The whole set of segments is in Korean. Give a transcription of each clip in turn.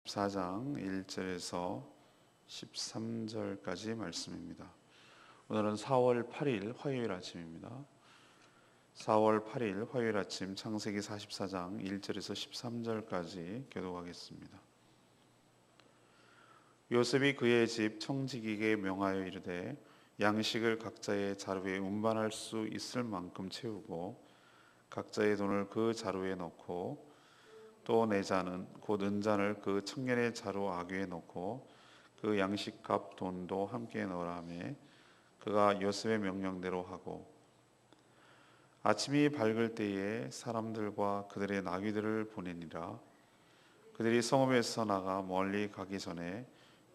4장 1절에서 13절까지 말씀입니다. 오늘은 4월 8일 화요일 아침입니다. 4월 8일 화요일 아침 창세기 44장 1절에서 13절까지 교독하겠습니다. 요셉이 그의 집 청지기에게 명하여 이르되 양식을 각자의 자루에 운반할 수 있을 만큼 채우고 각자의 돈을 그 자루에 넣고 또 내 잔은 곧 은잔을 그 청년의 자루 아귀에 넣고 그 양식값 돈도 함께 넣으라 하매 그가 요셉의 명령대로 하고 아침이 밝을 때에 사람들과 그들의 나귀들을 보내니라. 그들이 성읍에서 나가 멀리 가기 전에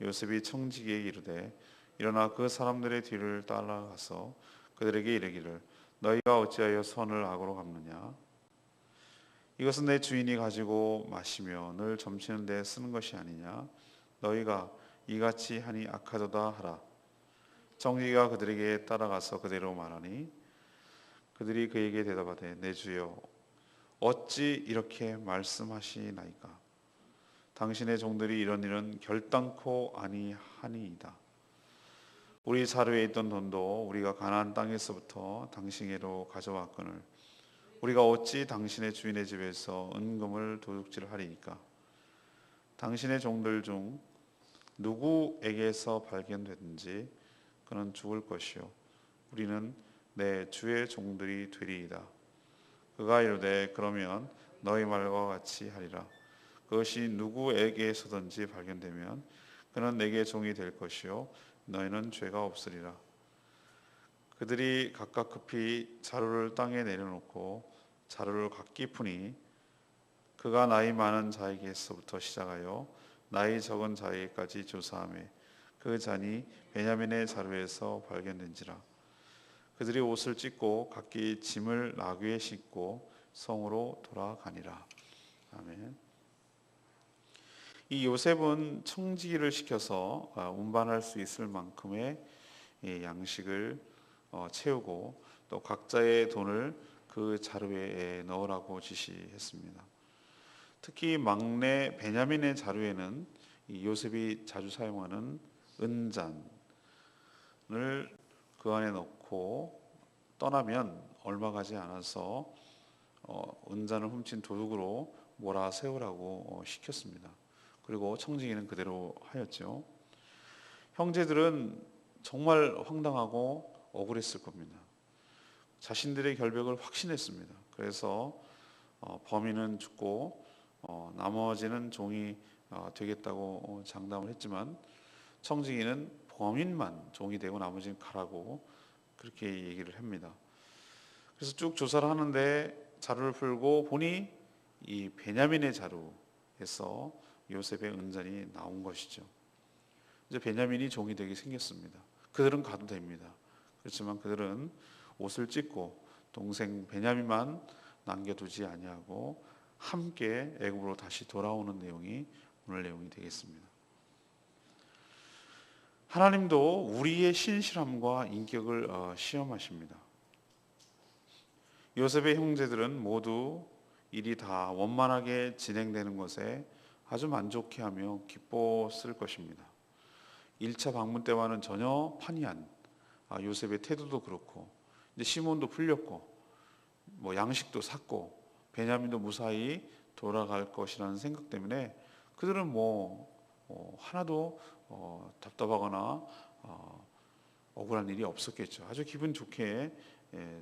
요셉이 청지기에게 이르되 일어나 그 사람들의 뒤를 따라가서 그들에게 이르기를 너희가 어찌하여 선을 악으로 갚느냐. 이것은 내 주인이 가지고 마시며 늘 점치는 데 쓰는 것이 아니냐. 너희가 이같이 하니 악하도다 하라. 청지기가 그들에게 따라가서 그대로 말하니 그들이 그에게 대답하되 내 주여 어찌 이렇게 말씀하시나이까. 당신의 종들이 이런 일은 결단코 아니하니이다. 우리 자루에 있던 돈도 우리가 가나안 땅에서부터 당신에게로 가져왔거늘 우리가 어찌 당신의 주인의 집에서 은금을 도둑질하리이까. 당신의 종들 중 누구에게서 발견되든지 그는 죽을 것이요 우리는 내 주의 종들이 되리이다. 그가 이르되 그러면 너희 말과 같이 하리라. 그것이 누구에게서든지 발견되면 그는 내게 종이 될 것이요 너희는 죄가 없으리라. 그들이 각각 급히 자루를 땅에 내려놓고 자루를 각기 푸니 그가 나이 많은 자에게서부터 시작하여 나이 적은 자에게까지 조사하며 그 잔이 베냐민의 자루에서 발견된지라. 그들이 옷을 찢고 각기 짐을 나귀에 싣고 성으로 돌아가니라. 아멘. 이 요셉은 청지기를 시켜서 운반할 수 있을 만큼의 양식을 채우고 또 각자의 돈을 그 자루에 넣으라고 지시했습니다. 특히 막내 베냐민의 자루에는 이 요셉이 자주 사용하는 은잔을 그 안에 넣고 떠나면 얼마 가지 않아서 은잔을 훔친 도둑으로 몰아 세우라고 시켰습니다. 그리고 청지기는 그대로 하였죠. 형제들은 정말 황당하고 억울했을 겁니다. 자신들의 결백을 확신했습니다. 그래서 범인은 죽고 나머지는 종이 되겠다고 장담을 했지만 청지기는 범인만 종이 되고 나머지는 가라고 그렇게 얘기를 합니다. 그래서 쭉 조사를 하는데 자루를 풀고 보니 이 베냐민의 자루에서 요셉의 은잔이 나온 것이죠. 이제 베냐민이 종이 되게 생겼습니다. 그들은 가도 됩니다. 그렇지만 그들은 옷을 찢고 동생 베냐민만 남겨두지 아니하고 함께 애굽으로 다시 돌아오는 내용이 오늘 내용이 되겠습니다. 하나님도 우리의 신실함과 인격을 시험하십니다. 요셉의 형제들은 모두 일이 다 원만하게 진행되는 것에 아주 만족해하며 기뻤을 것입니다. 1차 방문 때와는 전혀 판이한 요셉의 태도도 그렇고 이제 시몬도 풀렸고 양식도 샀고 베냐민도 무사히 돌아갈 것이라는 생각 때문에 그들은 하나도 답답하거나 억울한 일이 없었겠죠. 아주 기분 좋게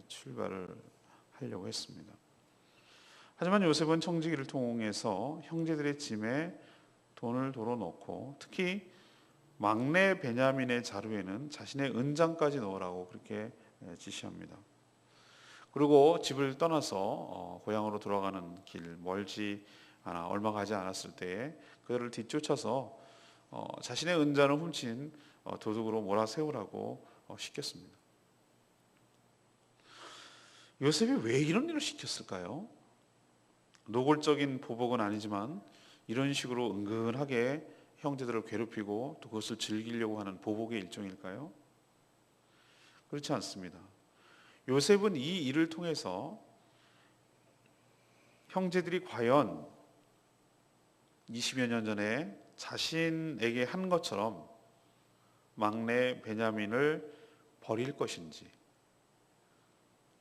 출발을 하려고 했습니다. 하지만 요셉은 청지기를 통해서 형제들의 짐에 돈을 도로 넣고 특히 막내 베냐민의 자루에는 자신의 은장까지 넣으라고 그렇게 지시합니다. 그리고 집을 떠나서 고향으로 돌아가는 길 멀지 않아 얼마 가지 않았을 때에 그들을 뒤쫓아서 자신의 은잔을 훔친 도둑으로 몰아세우라고 시켰습니다. 요셉이 왜 이런 일을 시켰을까요? 노골적인 보복은 아니지만 이런 식으로 은근하게 형제들을 괴롭히고 또 그것을 즐기려고 하는 보복의 일종일까요? 그렇지 않습니다. 요셉은 이 일을 통해서 형제들이 과연 20여 년 전에 자신에게 한 것처럼 막내 베냐민을 버릴 것인지,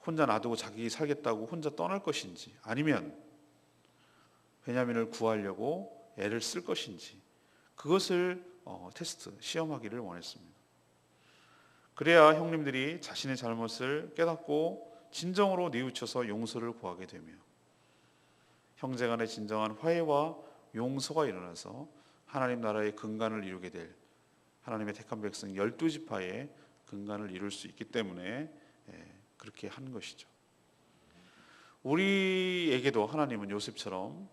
혼자 놔두고 자기 살겠다고 혼자 떠날 것인지, 아니면 베냐민을 구하려고 애를 쓸 것인지, 그것을 테스트, 시험하기를 원했습니다. 그래야 형님들이 자신의 잘못을 깨닫고 진정으로 뉘우쳐서 용서를 구하게 되며 형제간의 진정한 화해와 용서가 일어나서 하나님 나라의 근간을 이루게 될 하나님의 택한 백성 12지파의 근간을 이룰 수 있기 때문에 그렇게 한 것이죠. 우리에게도 하나님은 요셉처럼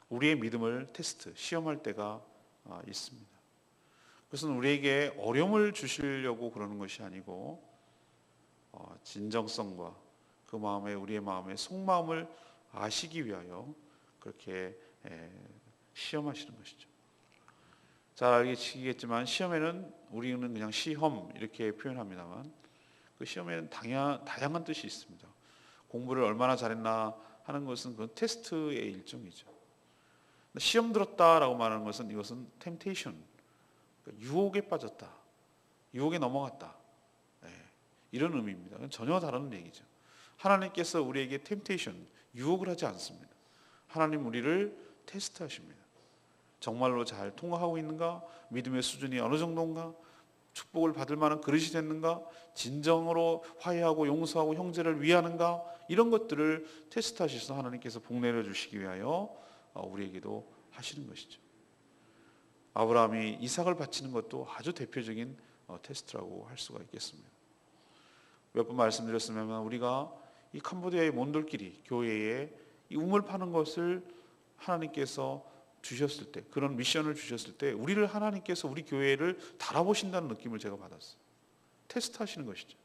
우리의 믿음을 테스트, 시험할 때가 있습니다. 그것은 우리에게 어려움을 주시려고 그러는 것이 아니고 진정성과 그 마음에 우리의 마음의 속마음을 아시기 위하여 그렇게 시험하시는 것이죠. 잘 알겠지만 시험에는 우리는 그냥 시험 이렇게 표현합니다만 그 시험에는 다양한 뜻이 있습니다. 공부를 얼마나 잘했나 하는 것은 그 테스트의 일종이죠. 시험 들었다라고 말하는 것은 이것은 템테이션, 유혹에 빠졌다, 유혹에 넘어갔다, 이런 의미입니다. 전혀 다른 얘기죠. 하나님께서 우리에게 템테이션, 유혹을 하지 않습니다. 하나님 우리를 테스트하십니다. 정말로 잘 통과하고 있는가? 믿음의 수준이 어느 정도인가? 축복을 받을 만한 그릇이 됐는가? 진정으로 화해하고 용서하고 형제를 위하는가? 이런 것들을 테스트하셔서 하나님께서 복 내려주시기 위하여 우리에게도 하시는 것이죠. 아브라함이 이삭을 바치는 것도 아주 대표적인 테스트라고 할 수가 있겠습니다. 몇 번 말씀드렸으면 우리가 이 캄보디아의 몬돌끼리 교회에 이 우물 파는 것을 하나님께서 주셨을 때, 그런 미션을 주셨을 때 우리를 하나님께서 우리 교회를 달아보신다는 느낌을 제가 받았어요. 테스트하시는 것이죠.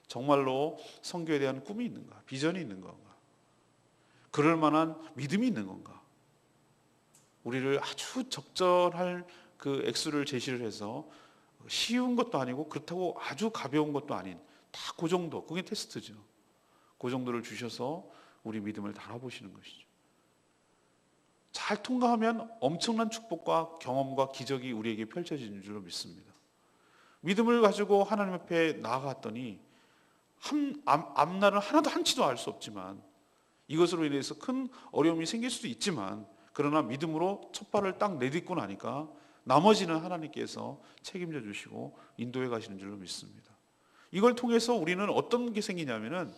정말로 선교에 대한 꿈이 있는가, 비전이 있는 건가, 그럴 만한 믿음이 있는 건가, 우리를 아주 적절할 그 액수를 제시를 해서 쉬운 것도 아니고 그렇다고 아주 가벼운 것도 아닌 다 그 정도, 그게 테스트죠. 그 정도를 주셔서 우리 믿음을 달아보시는 것이죠. 잘 통과하면 엄청난 축복과 경험과 기적이 우리에게 펼쳐지는 줄로 믿습니다. 믿음을 가지고 하나님 앞에 나아갔더니 앞날은 하나도 한치도 알 수 없지만 이것으로 인해서 큰 어려움이 생길 수도 있지만 그러나 믿음으로 첫 발을 딱 내딛고 나니까 나머지는 하나님께서 책임져 주시고 인도해 가시는 줄로 믿습니다. 이걸 통해서 우리는 어떤 게 생기냐면은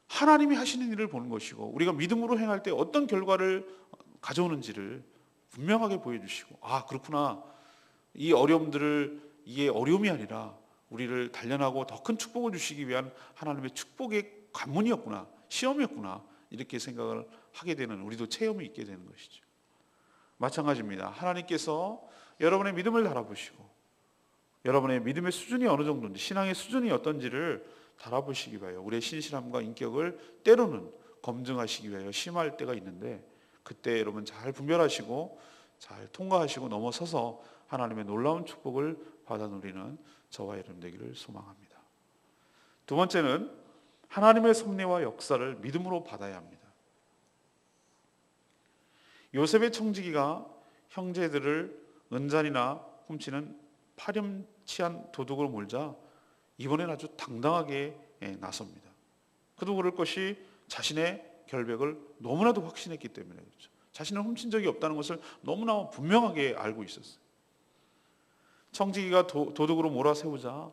하나님이 하시는 일을 보는 것이고 우리가 믿음으로 행할 때 어떤 결과를 가져오는지를 분명하게 보여주시고, 아 그렇구나, 이 어려움들을 이게 어려움이 아니라 우리를 단련하고 더 큰 축복을 주시기 위한 하나님의 축복의 관문이었구나, 시험이었구나, 이렇게 생각을 하게 되는, 우리도 체험이 있게 되는 것이죠. 마찬가지입니다. 하나님께서 여러분의 믿음을 달아보시고 여러분의 믿음의 수준이 어느 정도인지, 신앙의 수준이 어떤지를 달아보시기 위하여 우리의 신실함과 인격을 때로는 검증하시기 위하여 심할 때가 있는데, 그때 여러분 잘 분별하시고 잘 통과하시고 넘어서서 하나님의 놀라운 축복을 받아 누리는 저와 여러분 되기를 소망합니다. 두 번째는 하나님의 섭리와 역사를 믿음으로 받아야 합니다. 요셉의 청지기가 형제들을 은잔이나 훔치는 파렴치한 도둑으로 몰자 이번엔 아주 당당하게 나섭니다. 그도 그럴 것이 자신의 결백을 너무나도 확신했기 때문에 그렇죠. 자신은 훔친 적이 없다는 것을 너무나 분명하게 알고 있었어요. 청지기가 도둑으로 몰아세우자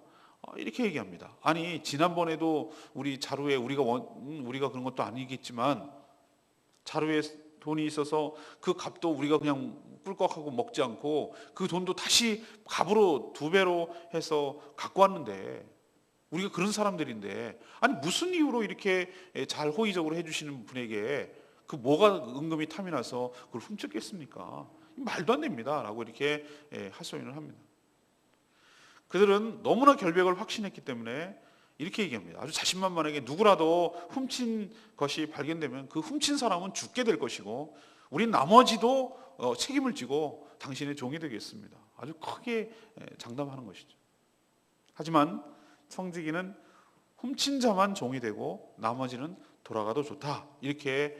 이렇게 얘기합니다. 아니 지난번에도 우리 자루에 우리가 그런 것도 아니겠지만 자루에 돈이 있어서 그 값도 우리가 그냥 꿀꺽하고 먹지 않고 그 돈도 다시 값으로 2배로 해서 갖고 왔는데 우리가 그런 사람들인데, 아니 무슨 이유로 이렇게 잘 호의적으로 해주시는 분에게 그 뭐가 은금이 탐이 나서 그걸 훔쳤겠습니까? 말도 안 됩니다 라고 이렇게 하소연을 합니다. 그들은 너무나 결백을 확신했기 때문에 이렇게 얘기합니다. 아주 자신만만하게 누구라도 훔친 것이 발견되면 그 훔친 사람은 죽게 될 것이고 우린 나머지도 책임을 지고 당신의 종이 되겠습니다. 아주 크게 장담하는 것이죠. 하지만 청지기는 훔친 자만 종이 되고 나머지는 돌아가도 좋다, 이렇게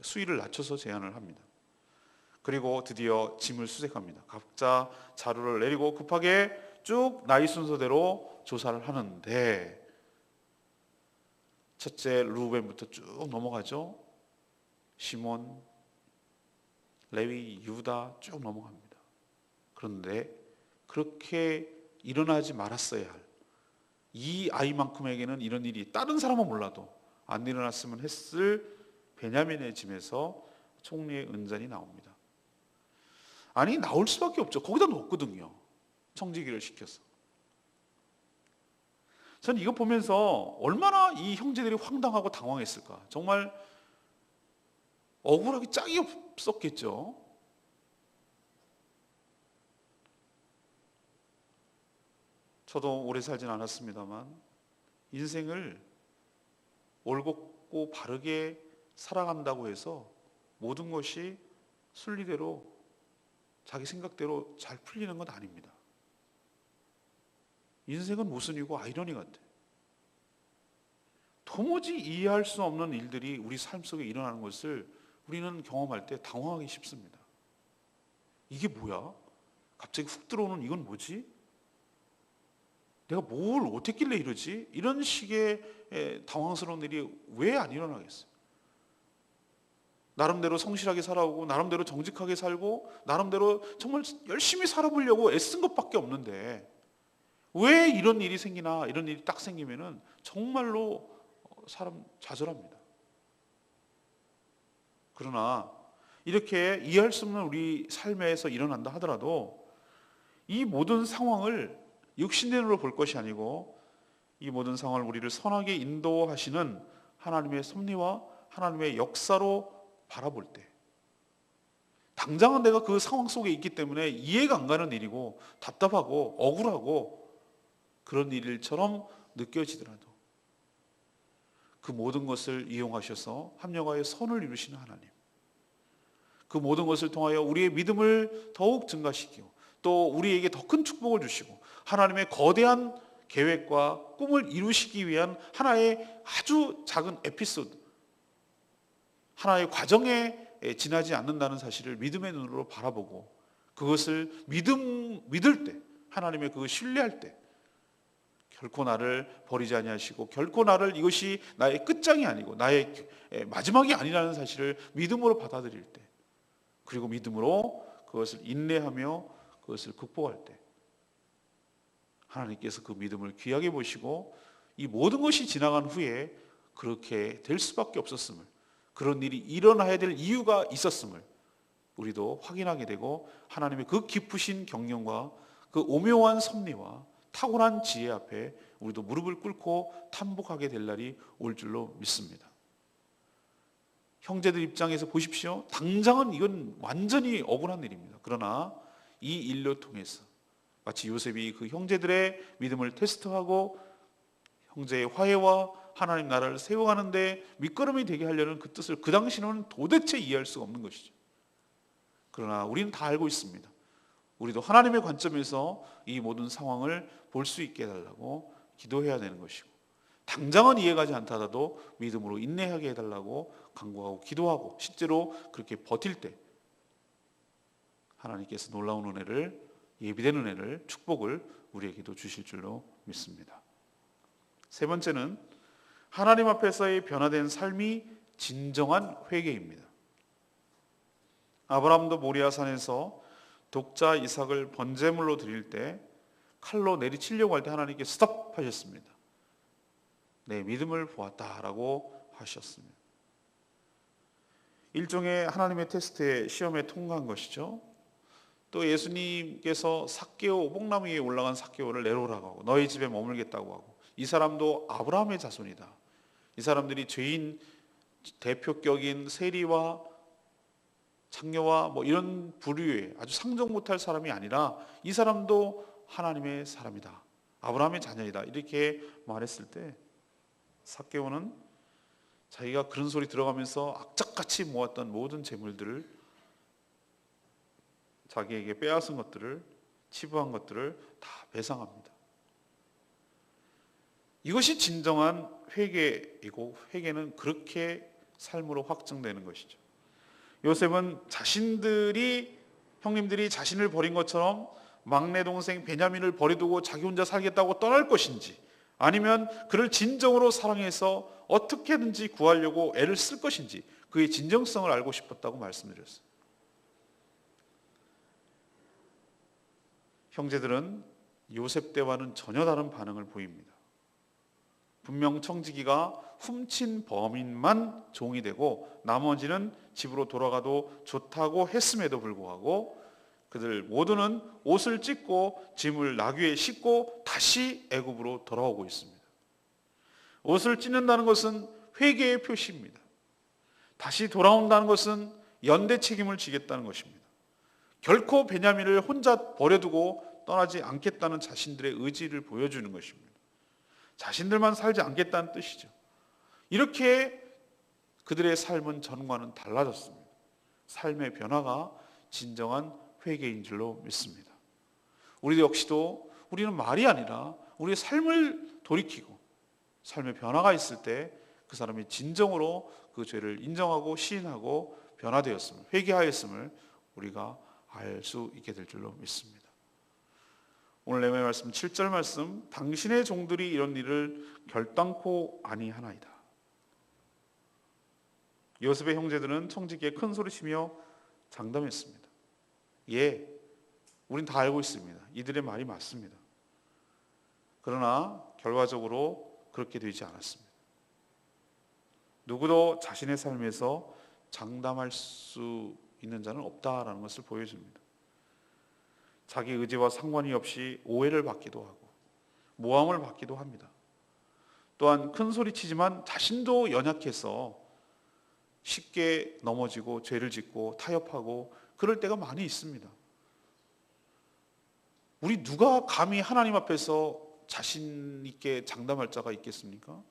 수위를 낮춰서 제안을 합니다. 그리고 드디어 짐을 수색합니다. 각자 자루를 내리고 급하게 쭉 나이 순서대로 조사를 하는데, 첫째 루벤부터 쭉 넘어가죠. 시몬, 레위, 유다 쭉 넘어갑니다. 그런데 그렇게 일어나지 말았어야 할 이 아이만큼에게는 이런 일이 다른 사람은 몰라도 안 일어났으면 했을 베냐민의 짐에서 총리의 은잔이 나옵니다. 아니, 나올 수밖에 없죠. 거기다 놓거든요. 청지기를 시켜서. 저는 이거 보면서 얼마나 이 형제들이 황당하고 당황했을까. 정말 억울하기 짝이 없었겠죠. 저도 오래 살진 않았습니다만 인생을 올곧고 바르게 살아간다고 해서 모든 것이 순리대로 자기 생각대로 잘 풀리는 건 아닙니다. 인생은 모순이고 아이러니 같아. 도무지 이해할 수 없는 일들이 우리 삶 속에 일어나는 것을 우리는 경험할 때 당황하기 쉽습니다. 이게 뭐야? 갑자기 훅 들어오는 이건 뭐지? 내가 뭘 어떻게 했길래 이러지? 이런 식의 당황스러운 일이 왜 안 일어나겠어요? 나름대로 성실하게 살아오고 나름대로 정직하게 살고 나름대로 정말 열심히 살아보려고 애쓴 것밖에 없는데 왜 이런 일이 생기나. 이런 일이 딱 생기면은 정말로 사람 좌절합니다. 그러나 이렇게 이해할 수 없는 우리 삶에서 일어난다 하더라도 이 모든 상황을 육신의 눈으로 볼 것이 아니고 이 모든 상황을 우리를 선하게 인도하시는 하나님의 섭리와 하나님의 역사로 바라볼 때, 당장은 내가 그 상황 속에 있기 때문에 이해가 안 가는 일이고 답답하고 억울하고 그런 일처럼 느껴지더라도 그 모든 것을 이용하셔서 합력하여 선을 이루시는 하나님, 그 모든 것을 통하여 우리의 믿음을 더욱 증가시키고 또 우리에게 더 큰 축복을 주시고 하나님의 거대한 계획과 꿈을 이루시기 위한 하나의 아주 작은 에피소드, 하나의 과정에 지나지 않는다는 사실을 믿음의 눈으로 바라보고 그것을 믿을 때, 하나님의 그것을 신뢰할 때 결코 나를 버리지 아니하시고 결코 나를 이것이 나의 끝장이 아니고 나의 마지막이 아니라는 사실을 믿음으로 받아들일 때, 그리고 믿음으로 그것을 인내하며 그것을 극복할 때 하나님께서 그 믿음을 귀하게 보시고 이 모든 것이 지나간 후에 그렇게 될 수밖에 없었음을, 그런 일이 일어나야 될 이유가 있었음을 우리도 확인하게 되고 하나님의 그 깊으신 경륜과 그 오묘한 섭리와 탁월한 지혜 앞에 우리도 무릎을 꿇고 탄복하게 될 날이 올 줄로 믿습니다. 형제들 입장에서 보십시오. 당장은 이건 완전히 억울한 일입니다. 그러나 이 일로 통해서 마치 요셉이 그 형제들의 믿음을 테스트하고 형제의 화해와 하나님 나라를 세워가는데 밑거름이 되게 하려는 그 뜻을 그 당시는 도대체 이해할 수가 없는 것이죠. 그러나 우리는 다 알고 있습니다. 우리도 하나님의 관점에서 이 모든 상황을 볼 수 있게 해달라고 기도해야 되는 것이고, 당장은 이해가지 않다가도 믿음으로 인내하게 해달라고 간구하고 기도하고 실제로 그렇게 버틸 때 하나님께서 놀라운 은혜를, 예비된 은혜를, 축복을 우리에게도 주실 줄로 믿습니다. 세 번째는 하나님 앞에서의 변화된 삶이 진정한 회개입니다. 아브라함도 모리아산에서 독자 이삭을 번제물로 드릴 때 칼로 내리치려고 할 때 하나님께 스톱하셨습니다. 내 믿음을 보았다라고 하셨습니다. 일종의 하나님의 테스트에, 시험에 통과한 것이죠. 또 예수님께서 삭개오, 오복나무 위에 올라간 삭개오를 내려오라고 하고 너희 집에 머물겠다고 하고, 이 사람도 아브라함의 자손이다. 이 사람들이 죄인 대표격인 세리와 창녀와 이런 부류의 아주 상정 못할 사람이 아니라 이 사람도 하나님의 사람이다, 아브라함의 자녀이다, 이렇게 말했을 때 삭개오는 자기가 그런 소리 들어가면서 악착같이 모았던 모든 재물들을, 자기에게 빼앗은 것들을, 치부한 것들을 다 배상합니다. 이것이 진정한 회개이고 회개는 그렇게 삶으로 확증되는 것이죠. 요셉은 형님들이 자신을 버린 것처럼 막내 동생 베냐민을 버려두고 자기 혼자 살겠다고 떠날 것인지, 아니면 그를 진정으로 사랑해서 어떻게든지 구하려고 애를 쓸 것인지, 그의 진정성을 알고 싶었다고 말씀드렸어요. 형제들은 요셉 때와는 전혀 다른 반응을 보입니다. 분명 청지기가 훔친 범인만 종이 되고 나머지는 집으로 돌아가도 좋다고 했음에도 불구하고 그들 모두는 옷을 찢고 짐을 나귀에 싣고 다시 애굽으로 돌아오고 있습니다. 옷을 찢는다는 것은 회개의 표시입니다. 다시 돌아온다는 것은 연대 책임을 지겠다는 것입니다. 결코 베냐민을 혼자 버려두고 떠나지 않겠다는 자신들의 의지를 보여주는 것입니다. 자신들만 살지 않겠다는 뜻이죠. 이렇게 그들의 삶은 전과는 달라졌습니다. 삶의 변화가 진정한 회개인 줄로 믿습니다. 우리 역시도 우리는 말이 아니라 우리의 삶을 돌이키고 삶의 변화가 있을 때 그 사람이 진정으로 그 죄를 인정하고 시인하고 변화되었음을, 회개하였음을 우리가 알 수 있게 될 줄로 믿습니다. 오늘 내용의 말씀 7절 말씀, 당신의 종들이 이런 일을 결단코 아니하나이다. 요셉의 형제들은 청지기에 큰 소리치며 장담했습니다. 예, 우린 다 알고 있습니다. 이들의 말이 맞습니다. 그러나 결과적으로 그렇게 되지 않았습니다. 누구도 자신의 삶에서 장담할 수 있는 자는 없다라는 것을 보여줍니다. 자기 의지와 상관이 없이 오해를 받기도 하고 모함을 받기도 합니다. 또한 큰 소리치지만 자신도 연약해서 쉽게 넘어지고 죄를 짓고 타협하고 그럴 때가 많이 있습니다. 우리 누가 감히 하나님 앞에서 자신 있게 장담할 자가 있겠습니까?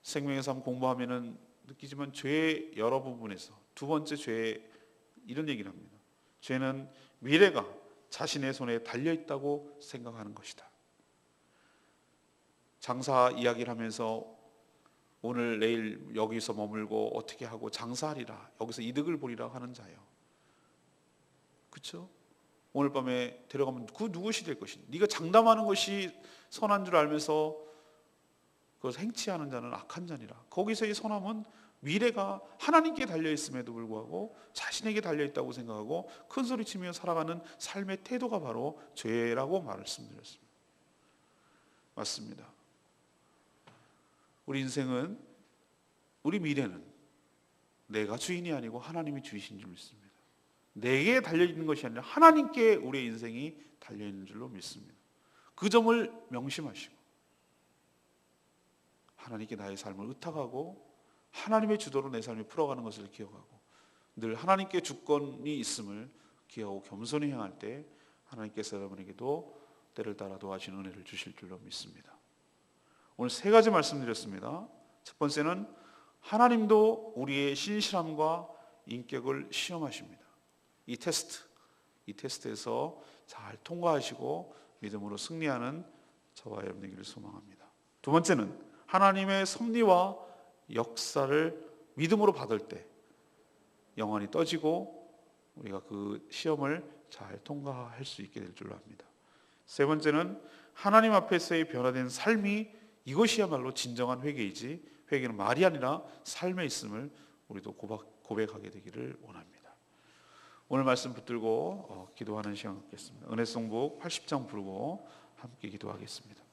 생명의 삶 공부하면은 느끼지만 죄의 여러 부분에서 두 번째 죄, 이런 얘기를 합니다. 죄는 미래가 자신의 손에 달려 있다고 생각하는 것이다. 장사 이야기를 하면서 오늘 내일 여기서 머물고 어떻게 하고 장사하리라, 여기서 이득을 보리라 하는 자예요. 그렇죠? 오늘 밤에 데려가면 그 누구시 될 것이니, 네가 장담하는 것이 선한 줄 알면서 그것을 행치하는 자는 악한 자니라. 거기서의 선함은 미래가 하나님께 달려있음에도 불구하고 자신에게 달려있다고 생각하고 큰 소리치며 살아가는 삶의 태도가 바로 죄라고 말씀드렸습니다. 맞습니다. 우리 인생은, 우리 미래는 내가 주인이 아니고 하나님이 주이신 줄 믿습니다. 내게 달려있는 것이 아니라 하나님께 우리의 인생이 달려있는 줄로 믿습니다. 그 점을 명심하시고 하나님께 나의 삶을 의탁하고 하나님의 주도로 내 삶이 풀어가는 것을 기억하고 늘 하나님께 주권이 있음을 기억하고 겸손히 행할 때 하나님께서 여러분에게도 때를 따라 도와주시는 은혜를 주실 줄로 믿습니다. 오늘 세 가지 말씀드렸습니다. 첫 번째는 하나님도 우리의 신실함과 인격을 시험하십니다. 이 테스트에서 잘 통과하시고 믿음으로 승리하는 저와 여러분 되기를 소망합니다. 두 번째는 하나님의 섭리와 역사를 믿음으로 받을 때 영안이 떠지고 우리가 그 시험을 잘 통과할 수 있게 될 줄로 압니다. 세 번째는 하나님 앞에서의 변화된 삶이, 이것이야말로 진정한 회개이지, 회개는 말이 아니라 삶에 있음을 우리도 고백하게 되기를 원합니다. 오늘 말씀 붙들고 기도하는 시간 갖겠습니다. 은혜송복 80장 부르고 함께 기도하겠습니다.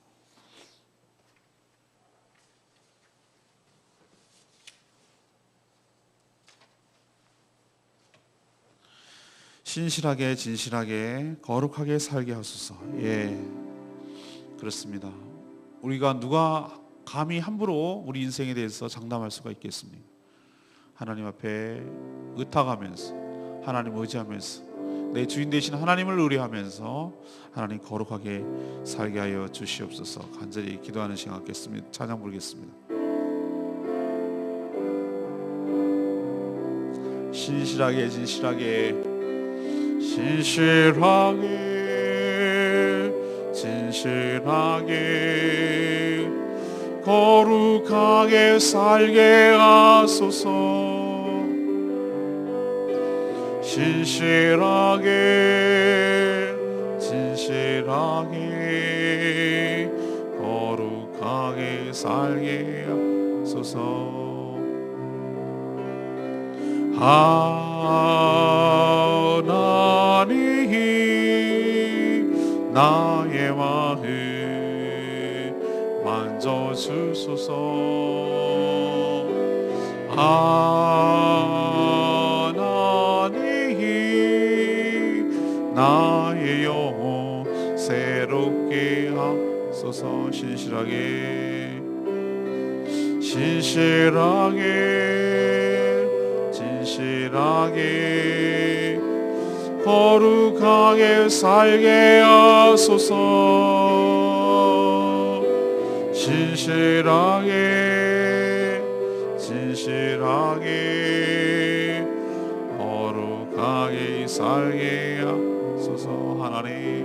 신실하게 진실하게 거룩하게 살게 하소서. 예, 그렇습니다. 우리가 누가 감히 함부로 우리 인생에 대해서 장담할 수가 있겠습니까? 하나님 앞에 의탁하면서, 하나님 의지하면서, 내 주인 되신 하나님을 의뢰하면서 하나님 거룩하게 살게 하여 주시옵소서. 간절히 기도하는 시간 갖겠습니다. 찬양 부르겠습니다. 신실하게 진실하게 진실하게 거룩하게 살게 하소서. 진실하게 진실하게 거룩하게 살게 하소서. 하나님 나의 마음 만져주소서. 하나님 나의 영혼 새롭게 하소서. 신실하게 진실하게 진실하게 거룩하게 살게 하소서. 진실하게 진실하게 거룩하게 살게 하소서. 하나님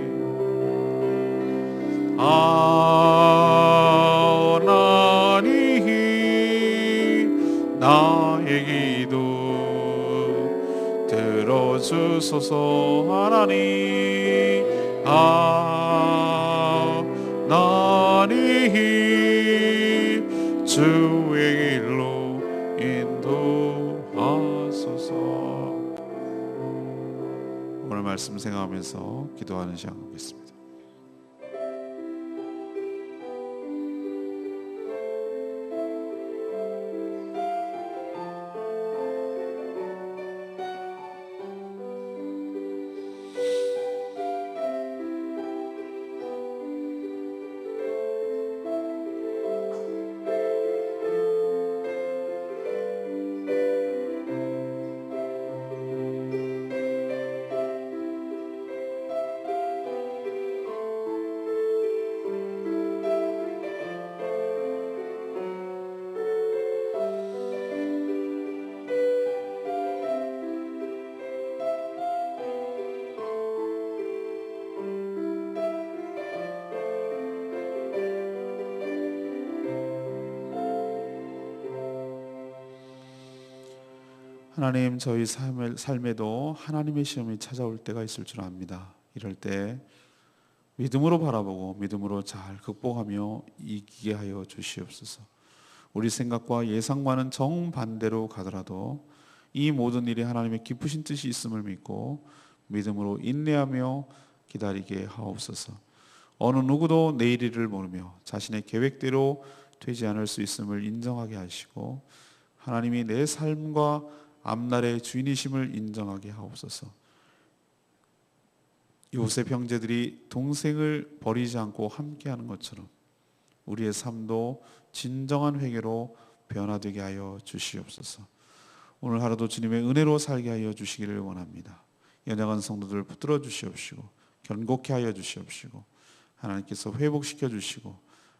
하나님 나의 기도 들어주소서. 하나님 하나님 주의 길로 인도하소서. 오늘 말씀 생각하면서 기도하는 시간 갖겠습니다. 하나님, 저희 삶에도 하나님의 시험이 찾아올 때가 있을 줄 압니다. 이럴 때 믿음으로 바라보고 믿음으로 잘 극복하며 이기게 하여 주시옵소서. 우리 생각과 예상과는 정반대로 가더라도 이 모든 일이 하나님의 깊으신 뜻이 있음을 믿고 믿음으로 인내하며 기다리게 하옵소서. 어느 누구도 내일 일을 모르며 자신의 계획대로 되지 않을 수 있음을 인정하게 하시고 하나님이 내 삶과 앞날의 주인이심을 인정하게 하옵소서. 요셉 형제들이 동생을 버리지 않고 함께하는 것처럼 우리의 삶도 진정한 회개로 변화되게 하여 주시옵소서. 오늘 하루도 주님의 은혜로 살게 하여 주시기를 원합니다. 연약한 성도들 붙들어 주시옵시고 견고케 하여 주시옵시고 하나님께서 회복시켜 주시고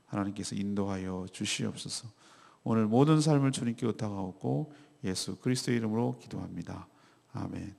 하나님께서 인도하여 주시옵소서. 오늘 모든 삶을 주님께 의탁하옵고 예수 그리스도의 이름으로 기도합니다. 아멘.